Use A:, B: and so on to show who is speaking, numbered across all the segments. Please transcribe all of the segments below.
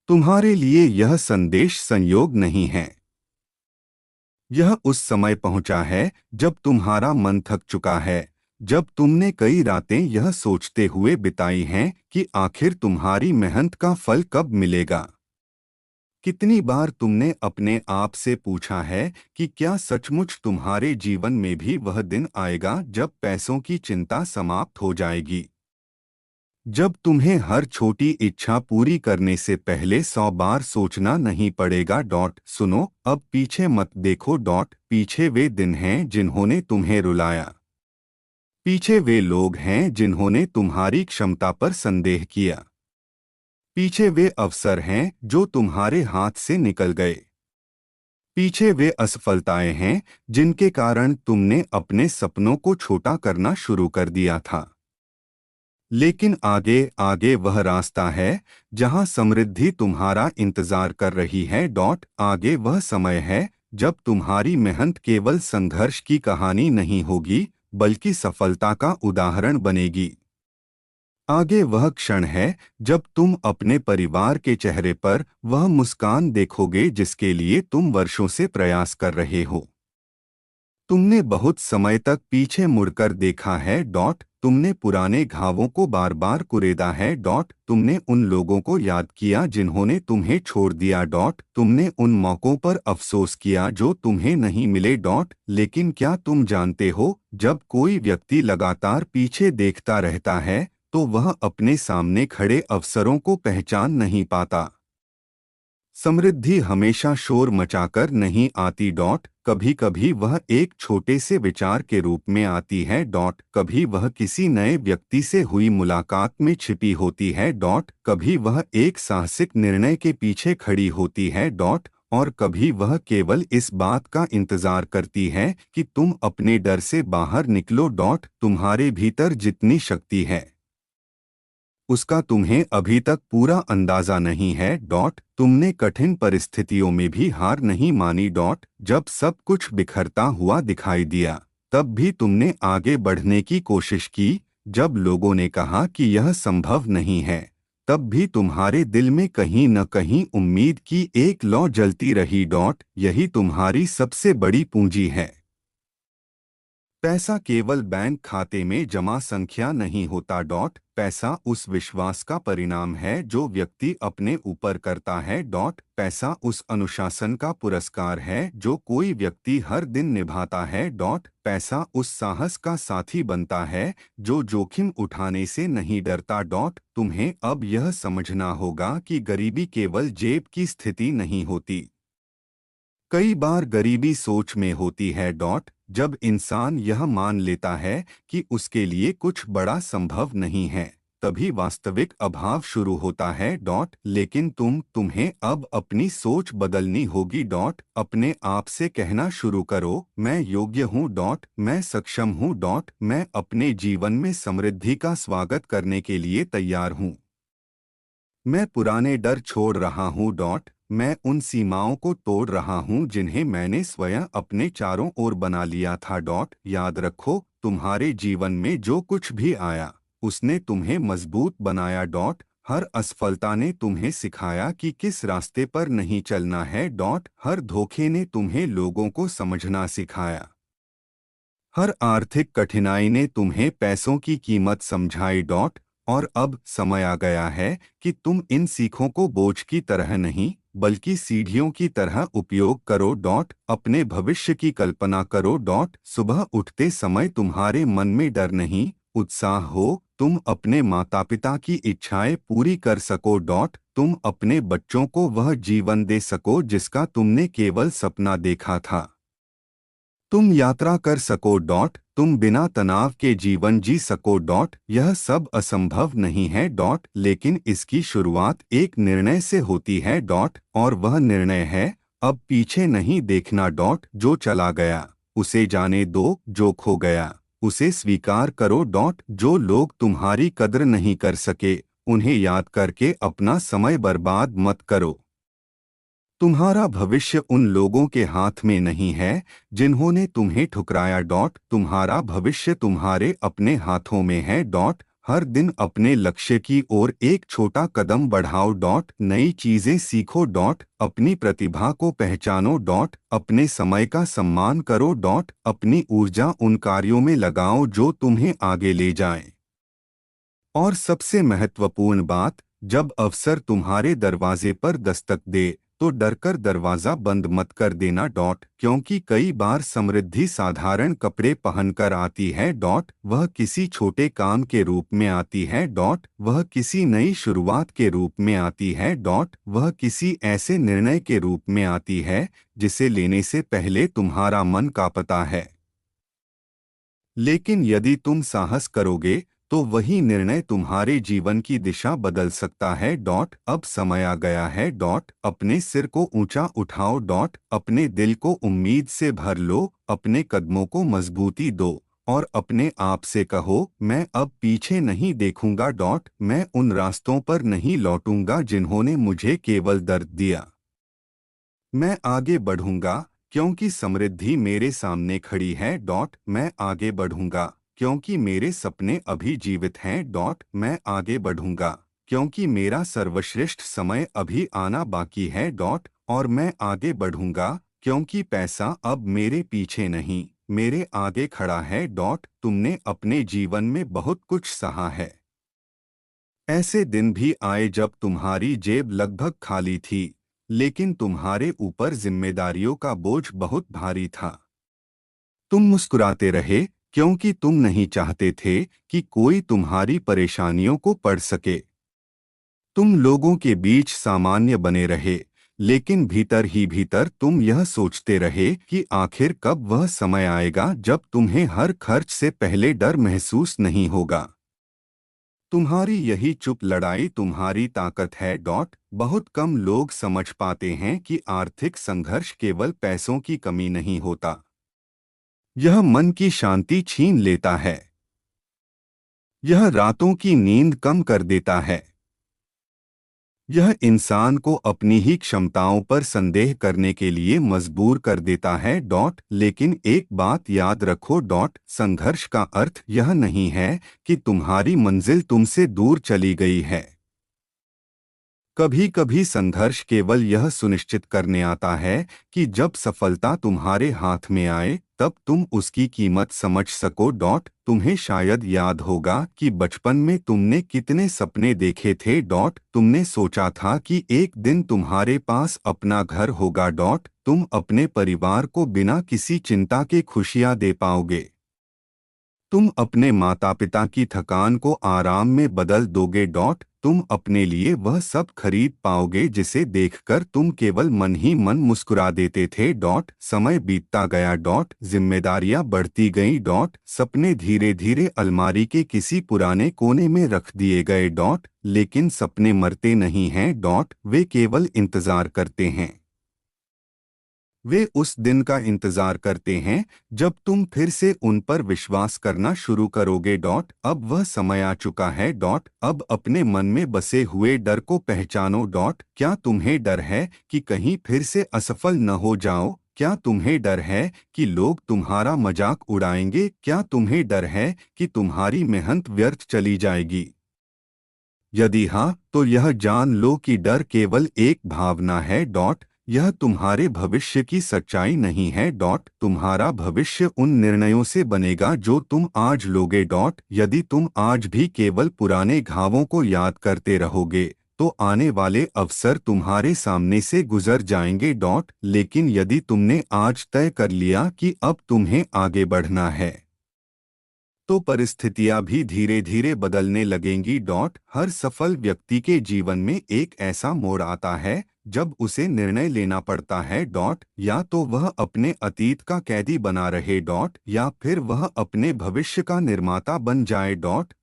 A: तुम्हारे लिए यह संदेश संयोग नहीं है। यह उस समय पहुंचा है जब तुम्हारा मन थक चुका है, जब तुमने कई रातें यह सोचते हुए बिताई हैं कि आखिर तुम्हारी मेहनत का फल कब मिलेगा। कितनी बार तुमने अपने आप से पूछा है कि क्या सचमुच तुम्हारे जीवन में भी वह दिन आएगा जब पैसों की चिंता समाप्त हो जाएगी, जब तुम्हें हर छोटी इच्छा पूरी करने से पहले 100 बार सोचना नहीं पड़ेगा। सुनो, अब पीछे मत देखो। पीछे वे दिन हैं जिन्होंने तुम्हें रुलाया। पीछे वे लोग हैं जिन्होंने तुम्हारी क्षमता पर संदेह किया। पीछे वे अवसर हैं जो तुम्हारे हाथ से निकल गए। पीछे वे असफलताएं हैं जिनके कारण तुमने अपने सपनों को छोटा करना शुरू कर दिया था। लेकिन आगे आगे वह रास्ता है जहां समृद्धि तुम्हारा इंतजार कर रही है। आगे वह समय है जब तुम्हारी मेहनत केवल संघर्ष की कहानी नहीं होगी, बल्कि सफलता का उदाहरण बनेगी। आगे वह क्षण है जब तुम अपने परिवार के चेहरे पर वह मुस्कान देखोगे जिसके लिए तुम वर्षों से प्रयास कर रहे हो। तुमने बहुत समय तक पीछे मुड़कर देखा है। तुमने पुराने घावों को बार बार कुरेदा है। तुमने उन लोगों को याद किया जिन्होंने तुम्हें छोड़ दिया। तुमने उन मौक़ों पर अफसोस किया जो तुम्हें नहीं मिले। लेकिन क्या तुम जानते हो, जब कोई व्यक्ति लगातार पीछे देखता रहता है तो वह अपने सामने खड़े अवसरों को पहचान नहीं पाता। समृद्धि हमेशा शोर मचाकर नहीं आती। कभी कभी वह एक छोटे से विचार के रूप में आती है। कभी वह किसी नए व्यक्ति से हुई मुलाकात में छिपी होती है। कभी वह एक साहसिक निर्णय के पीछे खड़ी होती है। और कभी वह केवल इस बात का इंतजार करती है कि तुम अपने डर से बाहर निकलो। तुम्हारे भीतर जितनी शक्ति है उसका तुम्हें अभी तक पूरा अंदाजा नहीं है। तुमने कठिन परिस्थितियों में भी हार नहीं मानी। जब सब कुछ बिखरता हुआ दिखाई दिया, तब भी तुमने आगे बढ़ने की कोशिश की। जब लोगों ने कहा कि यह संभव नहीं है, तब भी तुम्हारे दिल में कहीं न कहीं उम्मीद की एक लौ जलती रही। यही तुम्हारी सबसे बड़ी पूंजी है। पैसा केवल बैंक खाते में जमा संख्या नहीं होता। पैसा उस विश्वास का परिणाम है जो व्यक्ति अपने ऊपर करता है। पैसा उस अनुशासन का पुरस्कार है जो कोई व्यक्ति हर दिन निभाता है। पैसा उस साहस का साथी बनता है जो जोखिम उठाने से नहीं डरता। तुम्हें अब यह समझना होगा कि गरीबी केवल जेब की स्थिति नहीं होती। कई बार गरीबी सोच में होती है। जब इंसान यह मान लेता है कि उसके लिए कुछ बड़ा संभव नहीं है, तभी वास्तविक अभाव शुरू होता है। लेकिन तुम्हें अब अपनी सोच बदलनी होगी। अपने आप से कहना शुरू करो, मैं योग्य हूँ। मैं सक्षम हूँ। मैं अपने जीवन में समृद्धि का स्वागत करने के लिए तैयार हूँ। मैं पुराने डर छोड़ रहा हूँ। मैं उन सीमाओं को तोड़ रहा हूँ जिन्हें मैंने स्वयं अपने चारों ओर बना लिया था। याद रखो, तुम्हारे जीवन में जो कुछ भी आया उसने तुम्हें मजबूत बनाया। हर असफलता ने तुम्हें सिखाया कि किस रास्ते पर नहीं चलना है। हर धोखे ने तुम्हें लोगों को समझना सिखाया। हर आर्थिक कठिनाई ने तुम्हें पैसों की कीमत समझाई। और अब समय आ गया है कि तुम इन सीखों को बोझ की तरह नहीं, बल्कि सीढ़ियों की तरह उपयोग करो। अपने भविष्य की कल्पना करो। सुबह उठते समय तुम्हारे मन में डर नहीं, उत्साह हो। तुम अपने माता पिता की इच्छाएं पूरी कर सको। तुम अपने बच्चों को वह जीवन दे सको जिसका तुमने केवल सपना देखा था। तुम यात्रा कर सको। तुम बिना तनाव के जीवन जी सको। यह सब असंभव नहीं है। लेकिन इसकी शुरुआत एक निर्णय से होती है। और वह निर्णय है, अब पीछे नहीं देखना। जो चला गया उसे जाने दो, जो खो गया उसे स्वीकार करो। जो लोग तुम्हारी कद्र नहीं कर सके, उन्हें याद करके अपना समय बर्बाद मत करो। तुम्हारा भविष्य उन लोगों के हाथ में नहीं है जिन्होंने तुम्हें ठुकराया। तुम्हारा भविष्य तुम्हारे अपने हाथों में है। हर दिन अपने लक्ष्य की ओर एक छोटा कदम बढ़ाओ। नई चीजें सीखो। अपनी प्रतिभा को पहचानो। अपने समय का सम्मान करो। अपनी ऊर्जा उन कार्यों में लगाओ जो तुम्हें आगे ले जाएं। और सबसे महत्वपूर्ण बात, जब अवसर तुम्हारे दरवाजे पर दस्तक दे तो डरकर दरवाजा बंद मत कर देना। क्योंकि कई बार समृद्धि साधारण कपड़े पहनकर आती है। वह किसी छोटे काम के रूप में आती है। वह किसी नई शुरुआत के रूप में आती है। वह किसी ऐसे निर्णय के रूप में आती है जिसे लेने से पहले तुम्हारा मन कांपता है। लेकिन यदि तुम साहस करोगे तो वही निर्णय तुम्हारे जीवन की दिशा बदल सकता है। अब समय आ गया है। अपने सिर को ऊंचा उठाओ। अपने दिल को उम्मीद से भर लो। अपने कदमों को मजबूती दो और अपने आप से कहो, मैं अब पीछे नहीं देखूंगा। मैं उन रास्तों पर नहीं लौटूंगा जिन्होंने मुझे केवल दर्द दिया। मैं आगे बढ़ूंगा क्योंकि समृद्धि मेरे सामने खड़ी है। मैं आगे बढ़ूंगा क्योंकि मेरे सपने अभी जीवित हैं। मैं आगे बढ़ूंगा क्योंकि मेरा सर्वश्रेष्ठ समय अभी आना बाकी है। और मैं आगे बढ़ूंगा क्योंकि पैसा अब मेरे पीछे नहीं, मेरे आगे खड़ा है। तुमने अपने जीवन में बहुत कुछ सहा है। ऐसे दिन भी आए जब तुम्हारी जेब लगभग खाली थी, लेकिन तुम्हारे ऊपर जिम्मेदारियों का बोझ बहुत भारी था। तुम मुस्कुराते रहे क्योंकि तुम नहीं चाहते थे कि कोई तुम्हारी परेशानियों को पढ़ सके। तुम लोगों के बीच सामान्य बने रहे, लेकिन भीतर ही भीतर तुम यह सोचते रहे कि आखिर कब वह समय आएगा जब तुम्हें हर खर्च से पहले डर महसूस नहीं होगा। तुम्हारी यही चुप लड़ाई तुम्हारी ताकत है। बहुत कम लोग समझ पाते हैं कि आर्थिक संघर्ष केवल पैसों की कमी नहीं होता। यह मन की शांति छीन लेता है। यह रातों की नींद कम कर देता है। यह इंसान को अपनी ही क्षमताओं पर संदेह करने के लिए मजबूर कर देता है। लेकिन एक बात याद रखो। संघर्ष का अर्थ यह नहीं है कि तुम्हारी मंजिल तुमसे दूर चली गई है। कभी कभी संघर्ष केवल यह सुनिश्चित करने आता है कि जब सफलता तुम्हारे हाथ में आए तब तुम उसकी कीमत समझ सको। तुम्हें शायद याद होगा कि बचपन में तुमने कितने सपने देखे थे। तुमने सोचा था कि एक दिन तुम्हारे पास अपना घर होगा। तुम अपने परिवार को बिना किसी चिंता के खुशियां दे पाओगे। तुम अपने माता पिता की थकान को आराम में बदल दोगे। तुम अपने लिए वह सब खरीद पाओगे जिसे देखकर तुम केवल मन ही मन मुस्कुरा देते थे। समय बीतता गया। जिम्मेदारियां बढ़ती गईं। सपने धीरे धीरे अलमारी के किसी पुराने कोने में रख दिए गए। लेकिन सपने मरते नहीं हैं। वे केवल इंतजार करते हैं। वे उस दिन का इंतजार करते हैं जब तुम फिर से उन पर विश्वास करना शुरू करोगे। अब वह समय आ चुका है। अब अपने मन में बसे हुए डर को पहचानो। क्या तुम्हें डर है कि कहीं फिर से असफल न हो जाओ? क्या तुम्हें डर है कि लोग तुम्हारा मजाक उड़ाएंगे? क्या तुम्हें डर है कि तुम्हारी मेहनत व्यर्थ चली जाएगी? यदि हाँ, तो यह जान लो कि डर केवल एक भावना है। यह तुम्हारे भविष्य की सच्चाई नहीं है। तुम्हारा भविष्य उन निर्णयों से बनेगा जो तुम आज लोगे। यदि तुम आज भी केवल पुराने घावों को याद करते रहोगे तो आने वाले अवसर तुम्हारे सामने से गुजर जाएंगे। लेकिन यदि तुमने आज तय कर लिया कि अब तुम्हें आगे बढ़ना है तो परिस्थितियां भी धीरे धीरे बदलने लगेंगी। हर सफल व्यक्ति के जीवन में एक ऐसा मोड़ आता है जब उसे निर्णय लेना पड़ता है। या तो वह अपने अतीत का कैदी बना रहे। या फिर वह अपने भविष्य का निर्माता बन जाए।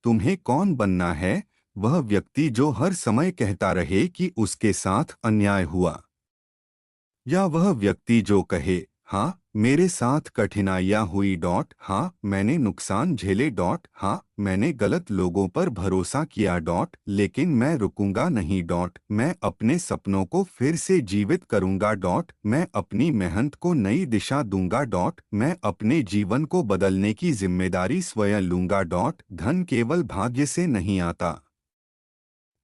A: तुम्हें कौन बनना है? वह व्यक्ति जो हर समय कहता रहे कि उसके साथ अन्याय हुआ, या वह व्यक्ति जो कहे, हाँ, मेरे साथ कठिनाइयाँ हुई डॉट हाँ मैंने नुकसान झेले डॉट हाँ मैंने गलत लोगों पर भरोसा किया डॉट लेकिन मैं रुकूंगा नहीं डॉट मैं अपने सपनों को फिर से जीवित करूंगा डॉट मैं अपनी मेहनत को नई दिशा दूंगा डॉट मैं अपने जीवन को बदलने की जिम्मेदारी स्वयं लूंगा डॉट धन केवल भाग्य से नहीं आता।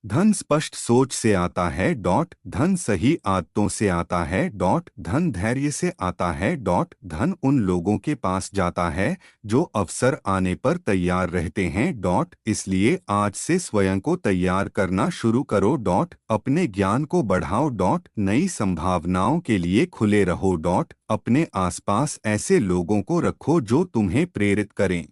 A: धन स्पष्ट सोच से आता है डॉट धन सही आदतों से आता है डॉट धन धैर्य से आता है डॉट धन उन लोगों के पास जाता है जो अवसर आने पर तैयार रहते हैं डॉट इसलिए आज से स्वयं को तैयार करना शुरू करो डॉट अपने ज्ञान को बढ़ाओ डॉट नई संभावनाओं के लिए खुले रहो डॉट अपने आसपास ऐसे लोगों को रखो जो तुम्हें प्रेरित करें।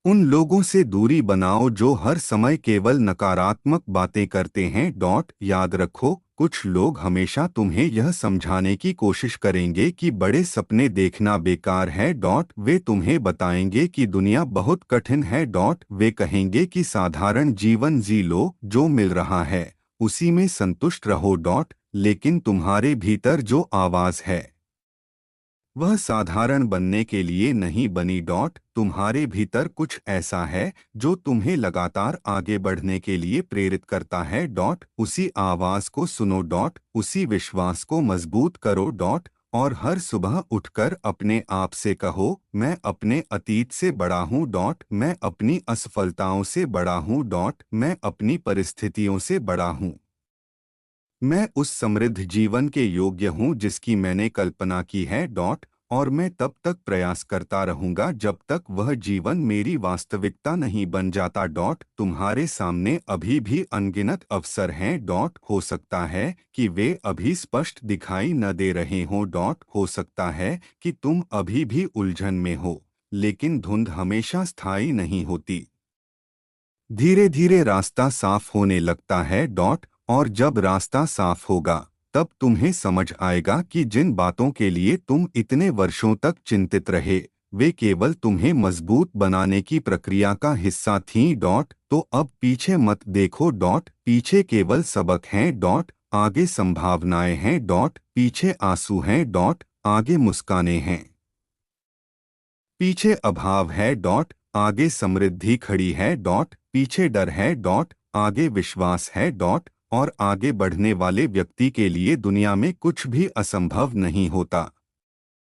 A: उन लोगों से दूरी बनाओ जो हर समय केवल नकारात्मक बातें करते हैं डॉट याद रखो कुछ लोग हमेशा तुम्हें यह समझाने की कोशिश करेंगे कि बड़े सपने देखना बेकार है डॉट वे तुम्हें बताएंगे कि दुनिया बहुत कठिन है डॉट वे कहेंगे कि साधारण जीवन जी लो जो मिल रहा है उसी में संतुष्ट रहो डॉट लेकिन तुम्हारे भीतर जो आवाज़ है वह साधारण बनने के लिए नहीं बनी डॉट तुम्हारे भीतर कुछ ऐसा है जो तुम्हें लगातार आगे बढ़ने के लिए प्रेरित करता है डॉट उसी आवाज को सुनो डॉट उसी विश्वास को मजबूत करो डॉट और हर सुबह उठकर अपने आप से कहो मैं अपने अतीत से बड़ा हूँ डॉट मैं अपनी असफलताओं से बड़ा हूँ डॉट मैं अपनी परिस्थितियों से बड़ा हूँ मैं उस समृद्ध जीवन के योग्य हूँ जिसकी मैंने कल्पना की है डॉट और मैं तब तक प्रयास करता रहूंगा जब तक वह जीवन मेरी वास्तविकता नहीं बन जाता डॉट तुम्हारे सामने अभी भी अनगिनत अवसर हैं डॉट हो सकता है कि वे अभी स्पष्ट दिखाई न दे रहे हों डॉट हो सकता है कि तुम अभी भी उलझन में हो लेकिन धुंध हमेशा स्थायी नहीं होती। धीरे धीरे रास्ता साफ होने लगता है डॉट और जब रास्ता साफ होगा तब तुम्हें समझ आएगा कि जिन बातों के लिए तुम इतने वर्षों तक चिंतित रहे वे केवल तुम्हें मजबूत बनाने की प्रक्रिया का हिस्सा थीं डॉट तो अब पीछे मत देखो डॉट पीछे केवल सबक हैं डॉट आगे संभावनाएं हैं डॉट पीछे आंसू हैं डॉट आगे मुस्कानें हैं पीछे अभाव है डॉट आगे समृद्धि खड़ी है डॉट पीछे डर है डॉट आगे विश्वास है डॉट और आगे बढ़ने वाले व्यक्ति के लिए दुनिया में कुछ भी असंभव नहीं होता।